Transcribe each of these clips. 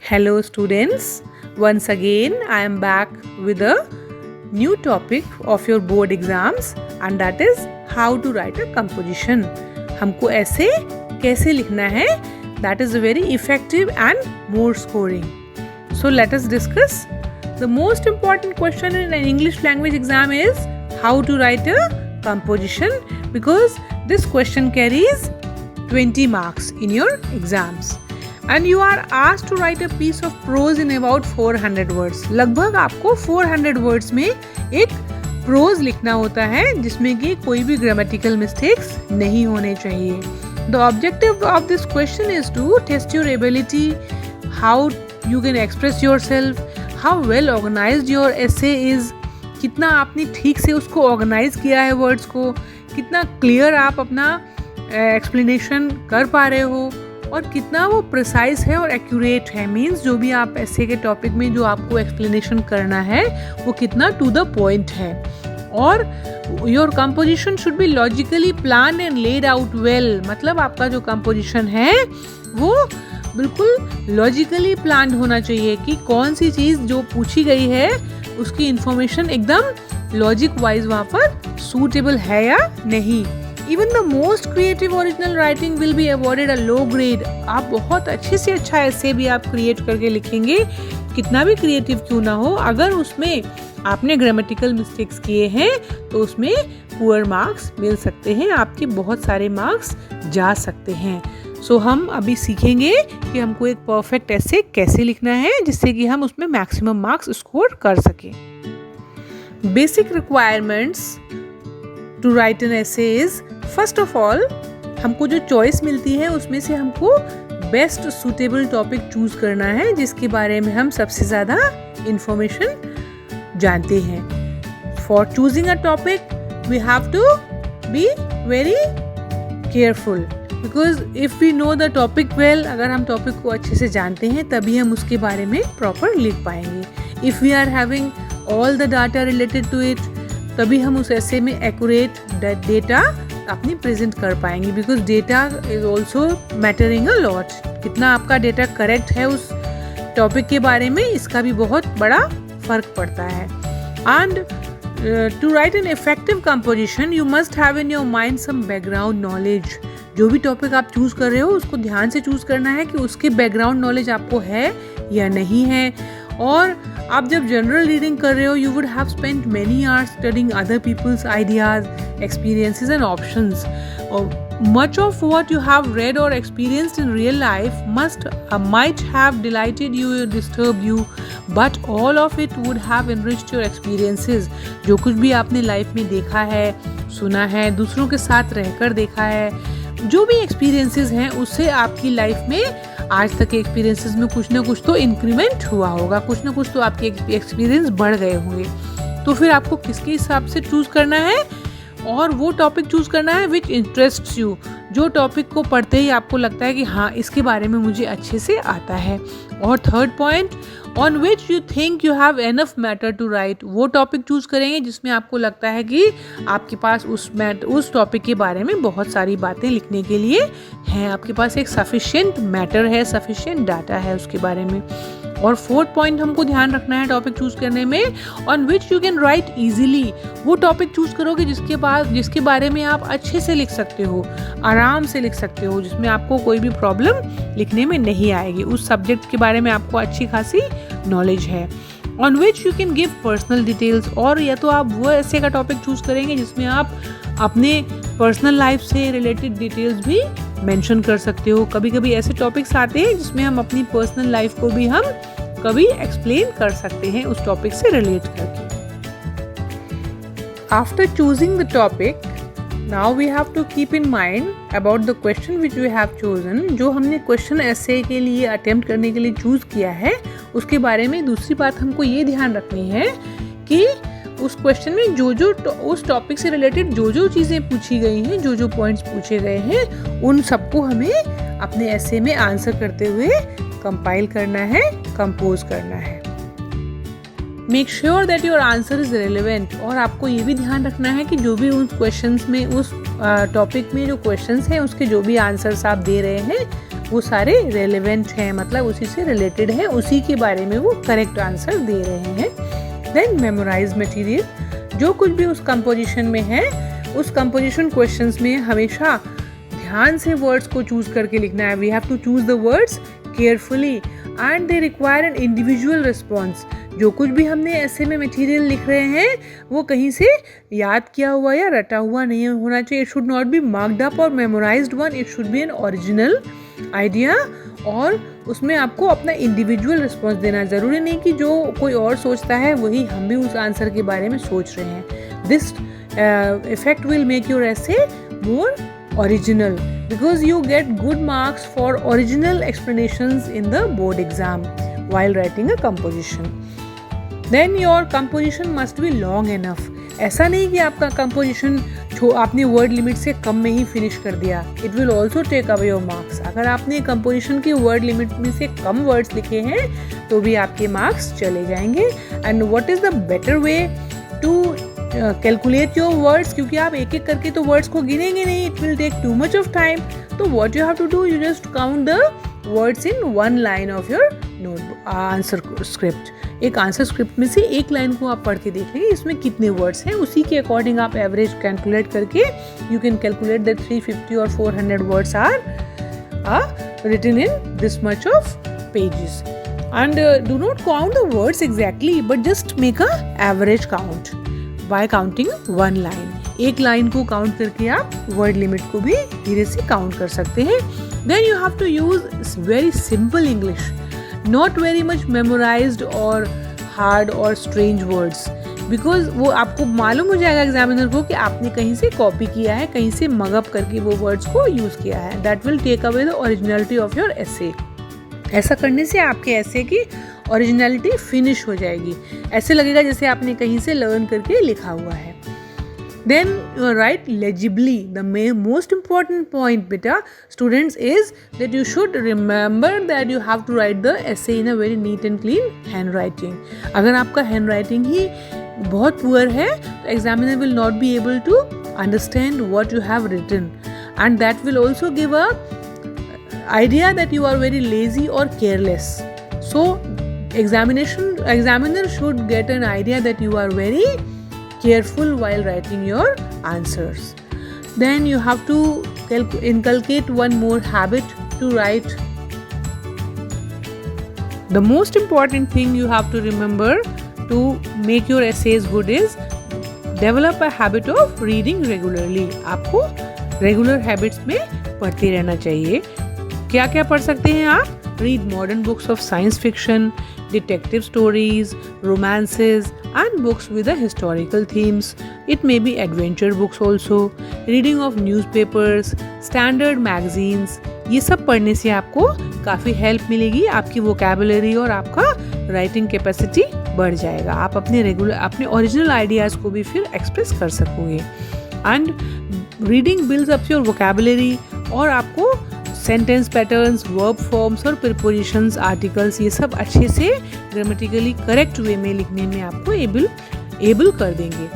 Hello students, once again I am back with a new topic of your board exams and that is how to write a composition. हमको ऐसे कैसे लिखना है, that is a very effective and more scoring. So let us discuss. The most important question in an English language exam is how to write a composition because this question carries 20 marks in your exams. And you are asked to write a piece of prose in about 400 words. लगभग आपको 400 words में एक pros लिखना होता है जिसमें कि कोई भी ग्रामेटिकल मिस्टेक्स नहीं होने चाहिए. The objective of this question is to test your ability, how you can express yourself, how well organized your essay is, कितना आपने ठीक से उसको ऑर्गेनाइज किया है वर्ड्स को, कितना क्लियर आप अपना एक्सप्लेनेशन कर पा रहे हो और कितना वो प्रिसाइज है और एक्यूरेट है. मीन्स जो भी आप ऐसे के टॉपिक में जो आपको एक्सप्लेनेशन करना है वो कितना टू द पॉइंट है. और your composition should be logically plan and laid out well. मतलब आपका जो कंपोजिशन है वो बिल्कुल लॉजिकली प्लान होना चाहिए कि कौन सी चीज़ जो पूछी गई है उसकी इंफॉर्मेशन एकदम लॉजिक वाइज वहाँ पर सूटेबल है या नहीं. Even the most creative original writing will be awarded a low grade. आप बहुत अच्छे से अच्छा ऐसे भी आप क्रिएट करके लिखेंगे, कितना भी क्रिएटिव क्यों ना हो, अगर उसमें आपने ग्रामेटिकल मिस्टेक्स किए हैं तो उसमें पुअर मार्क्स मिल सकते हैं, आपके बहुत सारे मार्क्स जा सकते हैं. सो हम अभी सीखेंगे कि हमको एक परफेक्ट ऐसे कैसे लिखना है जिससे कि हम उसमें मैक्सिमम मार्क्स स्कोर कर सकें. Basic requirements to write an essay is first of all हमको जो चॉइस मिलती है उसमें से हमको बेस्ट सूटेबल टॉपिक चूज करना है जिसके बारे में हम सबसे ज़्यादा इंफॉर्मेशन जानते हैं. For choosing a topic we have to be very careful because if we know the topic well, अगर हम टॉपिक को अच्छे से जानते हैं तभी हम उसके बारे में प्रॉपर लिख पाएंगे. If we are having all the data related to it तभी हम उस ऐसे में एक्यूरेट डेटा अपनी प्रेजेंट कर पाएंगे because data is also mattering a lot. कितना आपका डेटा करेक्ट है उस टॉपिक के बारे में इसका भी बहुत बड़ा फर्क पड़ता है. And to write an effective composition you must have in your mind some background knowledge. जो भी टॉपिक आप चूज कर रहे हो उसको ध्यान से चूज करना है कि उसके बैकग्राउंड नॉलेज आपको है या नहीं है. और आप जब जनरल रीडिंग कर रहे हो you would have spent many hours studying other people's ideas, experiences and options. Much of what you have read or experienced in real life might have delighted you or disturbed you, but all of it would have enriched your experiences. जो कुछ भी आपने life में देखा है, सुना है, दूसरों के साथ रहकर देखा है, जो भी एक्सपीरियंसेस हैं उससे आपकी लाइफ में आज तक के एक्सपीरियंसेस में कुछ ना कुछ तो इंक्रीमेंट हुआ होगा, कुछ ना कुछ तो आपके एक्सपीरियंस बढ़ गए होंगे. तो फिर आपको किसके हिसाब से चूज करना है और वो टॉपिक चूज करना है विच इंटरेस्ट्स यू. जो टॉपिक को पढ़ते ही आपको लगता है कि हाँ इसके बारे में मुझे अच्छे से आता है. और third point, on which you think you have enough matter to write. वो टॉपिक चूज करेंगे जिसमें आपको लगता है कि आपके पास उस टॉपिक के बारे में बहुत सारी बातें लिखने के लिए हैं, आपके पास एक सफिशिएंट मैटर है, सफिशिएंट डाटा है उसके बारे में. और फोर्थ पॉइंट हमको ध्यान रखना है टॉपिक चूज करने में, on which you can write easily. वो टॉपिक चूज करोगे जिसके बारे में आप अच्छे से लिख सकते हो, आराम से लिख सकते हो, जिसमें आपको कोई भी प्रॉब्लम लिखने में नहीं आएगी. उस सब्जेक्ट के बारे में आपको अच्छी खासी नॉलेज है. On which you can give personal details. और या तो आप वो ऐसे का टॉपिक चूज करेंगे जिसमें आप अपने पर्सनल लाइफ से रिलेटेड डिटेल्स भी मेंशन कर सकते हो. कभी कभी ऐसे टॉपिक्स आते हैं जिसमें हम अपनी पर्सनल लाइफ को भी हम कभी एक्सप्लेन कर सकते हैं उस टॉपिक से रिलेट करके. After choosing the topic now we have to keep in mind about the question which we have chosen. जो हमने क्वेश्चन ऐसे के लिए अटेम्प्ट करने के लिए चूज किया है उसके बारे में दूसरी बात हमको ये ध्यान रखनी है कि उस क्वेश्चन में जो उस टॉपिक से रिलेटेड जो चीज़ें पूछी गई हैं, जो पॉइंट्स पूछे गए हैं उन सबको हमें अपने ऐसे में आंसर करते हुए कंपाइल करना है, कंपोज करना है. Make sure that your answer is relevant. और आपको ये भी ध्यान रखना है कि जो भी उस क्वेश्चंस में, उस टॉपिक में जो क्वेश्चंस हैं उसके जो भी आंसर्स आप दे रहे हैं वो सारे रेलेवेंट हैं, मतलब उसी से रिलेटेड हैं, उसी के बारे में वो करेक्ट आंसर दे रहे हैं। देन मेमोराइज मटेरियल, जो कुछ भी उस कंपोजिशन में है, उस कंपोजिशन क्वेश्चंस में हमेशा ध्यान से वर्ड्स को चूज करके लिखना है। We have to choose the words carefully and they require an individual response. जो कुछ भी हमने ऐसे में मटेरियल लिख रहे हैं वो कहीं से याद किया हुआ या रटा हुआ नहीं होना चाहिए। It should not be marked up और memorised one, it should be an original idea, और उसमें आपको अपना इंडिविजुअल रिस्पॉन्स देना। ज़रूरी नहीं कि जो कोई और सोचता है वही हम भी उस आंसर के बारे में सोच रहे हैं। This effect will make your essay more original because you get good marks for original explanations in the board exam while writing a composition. Then your composition must be long enough. ऐसा नहीं कि आपका composition आपने word limit से कम में ही finish कर दिया. It will also take away your marks. अगर आपने composition की word limit में से कम words लिखे हैं तो भी आपके marks चले जाएंगे. And what is the better way to calculate your words, क्योंकि आप एक एक करके तो वर्ड्स को गिनेंगे नहीं, it will take too much of time. तो what you have to do, you just count the words in one line of your notebook answer script. एक आंसर स्क्रिप्ट में से एक लाइन को आप पढ़ के देखेंगे इसमें कितने वर्ड्स हैं, उसी के अकॉर्डिंग आप एवरेज कैलकुलेट करके यू कैन कैलकुलेट दैट 350 और 400 words are written in this much of pages. And do not count the words exactly, but just make a average count by counting one line. एक line को count करके आप word limit को भी धीरे से count कर सकते हैं. Then you have to use very simple English, not very much memorized or hard or strange words, because वो आपको मालूम हो जाएगा एग्जामिनर को कि आपने कहीं से कॉपी किया है, कहीं से मगअप करके वो वर्ड्स को यूज किया है. That will take away the originality of your essay. ऐसा करने से आपके ऐसे की ओरिजिनलिटी फिनिश हो जाएगी, ऐसे लगेगा जैसे आपने कहीं से लर्न करके लिखा हुआ है. Then you write legibly. The most important point, beta students, is that you should remember that you have to write the essay in a very neat and clean handwriting. अगर आपका handwriting ही बहुत poor है तो examiner will not be able to understand what you have written, and that will also give a idea that you are very lazy or careless. So examiner should get an idea that you are very careful while writing your answers. Then you have to inculcate one more habit to write. The most important thing you have to remember to make your essays good is develop a habit of reading regularly. आपको regular habits में पढ़ते रहना चाहिए. क्या क्या पढ़ सकते हैं आप? Read modern books of science fiction, detective stories, romances, and books with the historical themes. It may be adventure books also. Reading of newspapers, standard magazines. ये सब पढ़ने से आपको काफ़ी हेल्प मिलेगी, आपकी वोकैबुलरी और आपका राइटिंग कैपेसिटी बढ़ जाएगा. आप अपने ओरिजिनल आइडियाज़ को भी फिर एक्सप्रेस कर सकोगे. And reading builds up your vocabulary, और आपको सेंटेंस पैटर्न्स, वर्ब फॉर्म्स और प्रीपोजिशंस, आर्टिकल्स, ये सब अच्छे से ग्रामेटिकली करेक्ट वे में लिखने में आपको एबल कर देंगे.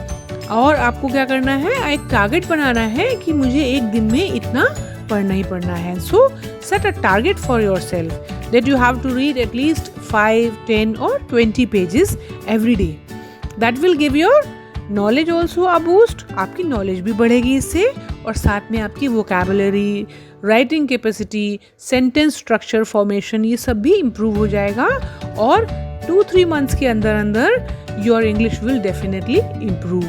और आपको क्या करना है, एक टारगेट बनाना है कि मुझे एक दिन में इतना पढ़ना ही पढ़ना है. So set a target for yourself that you have to read at least 5, 10 और 20 pages every day. That will give your knowledge also a boost. आपकी नॉलेज भी बढ़ेगी इससे, और साथ में आपकी vocabulary, writing capacity, sentence structure, formation, ये सब भी इम्प्रूव हो जाएगा. और 2-3 मंथ्स के अंदर अंदर your English will definitely improve.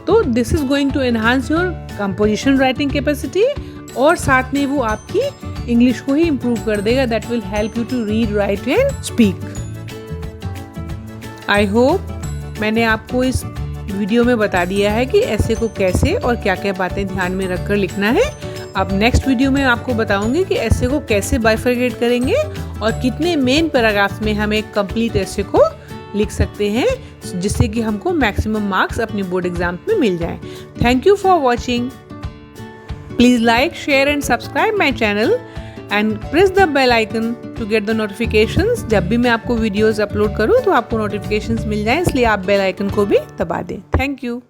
तो this is going to enhance your composition writing capacity, और साथ में वो आपकी इंग्लिश को ही इम्प्रूव कर देगा. That will help you to read, write and speak. I hope मैंने आपको इस वीडियो में बता दिया है कि ऐसे को कैसे और क्या क्या बातें ध्यान में रखकर लिखना है. अब नेक्स्ट वीडियो में आपको बताऊंगी कि ऐसे को कैसे बाइफरकेट करेंगे और कितने मेन पैराग्राफ्स में हम एक कंप्लीट ऐसे को लिख सकते हैं, जिससे कि हमको मैक्सिमम मार्क्स अपने बोर्ड एग्जाम में मिल जाएं. Thank you for watching. Please like, share and subscribe my channel and press the bell icon to get the notifications. जब भी मैं आपको वीडियोस अपलोड करूं तो आपको नोटिफिकेशंस मिल जाएं, इसलिए आप बेल आइकन को भी दबा दें. Thank you.